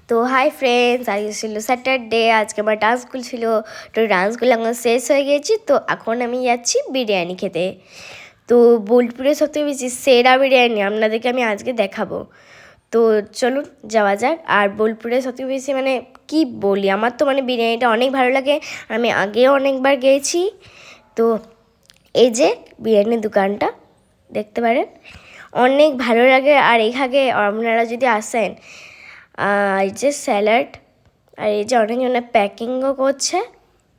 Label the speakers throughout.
Speaker 1: তো hi friends, আজকে ছিল স্যাটারডে। আজকে আমার ডান্স স্কুল ছিল, তো ডান্স স্কুল এখন শেষ হয়ে গেছি। তো এখন আমি যাচ্ছি বিরিয়ানি খেতে। তো বোলপুরের সবথেকে বেশি সেরা বিরিয়ানি আপনাদেরকে আমি আজকে দেখাবো। তো চলুন যাওয়া যাক। আর বোলপুরের সবথেকে বেশি মানে কি বলি, আমার তো মানে বিরিয়ানিটা অনেক ভালো লাগে। আমি আগেও অনেকবার গিয়েছি। তো এই যে বিরিয়ানির দোকানটা দেখতে পারেন, অনেক ভালো লাগে। আর এখানে আপনারা যদি আসেন, এই যে স্যালাড, আর এই যে অনেকজনে প্যাকিংও করছে,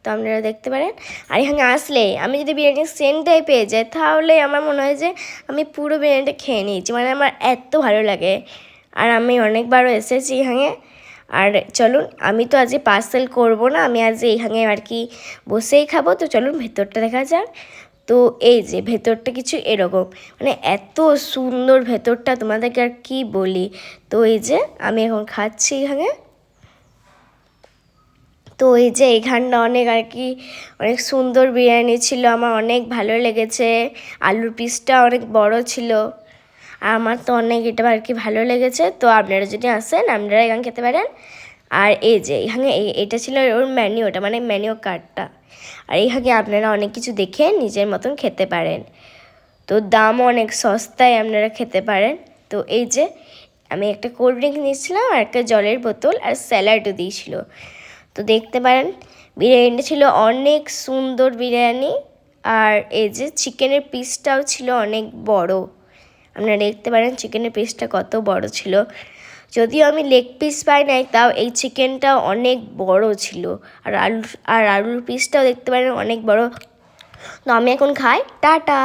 Speaker 1: তো আপনারা দেখতে পারেন। আর এখানে আসলে আমি যদি বিরিয়ানির সেন্টটাই পেয়ে যাই, তাহলে আমার মনে হয় যে আমি পুরো বিরিয়ানিটা খেয়ে নিয়েছি, মানে আমার এত ভালো লাগে। আর আমি অনেকবারও এসেছি এখানে। আর চলুন, আমি তো আজকে পার্সেল করবো না, আমি আজ এখানে আর কি বসেই খাবো। তো চলুন ভেতরটা দেখা যাক। তো এই যে ভেতরটা কিছু এরকম, মানে এত সুন্দর ভেতরটা, তোমাদেরকে আর কি বলি। তো এই যে আমি এখন খাচ্ছি এখানে। তো এই যে এইখানটা অনেক আর কি অনেক সুন্দর বিরিয়ানি ছিল, আমার অনেক ভালো লেগেছে। আলুর পিসটা অনেক বড় ছিল, আর আমার তো অনেক এটা আর কি ভালো লেগেছে। তো আপনারা যদি আসেন, আপনারা এখানে খেতে পারেন। আর এই যে এখানে এটা ছিল ওর মেনুটা, মানে মেনু কার্ডটা। আর এখানে আপনারা অনেক কিছু দেখে নিজের মতন খেতে পারেন। তো দামও অনেক সস্তায় আপনারা খেতে পারেন। তো এই যে আমি একটা কোল্ড ড্রিঙ্ক নিয়েছিলাম, আর একটা জলের বোতল, আর স্যালাডও দিয়েছিল। তো দেখতে পারেন বিরিয়ানিটা ছিল অনেক সুন্দর বিরিয়ানি। আর এই যে চিকেনের পিসটাও ছিল অনেক বড়, আপনারা দেখতে পারেন চিকেনের পিসটা কত বড় ছিল। যদিও আমি লেগ পিস পাই নাই, তাও এই চিকেনটা অনেক বড় ছিল। আর আলুর পিসটাও দেখতে পারেন অনেক বড়। তো আমি এখন খাই, টাটা।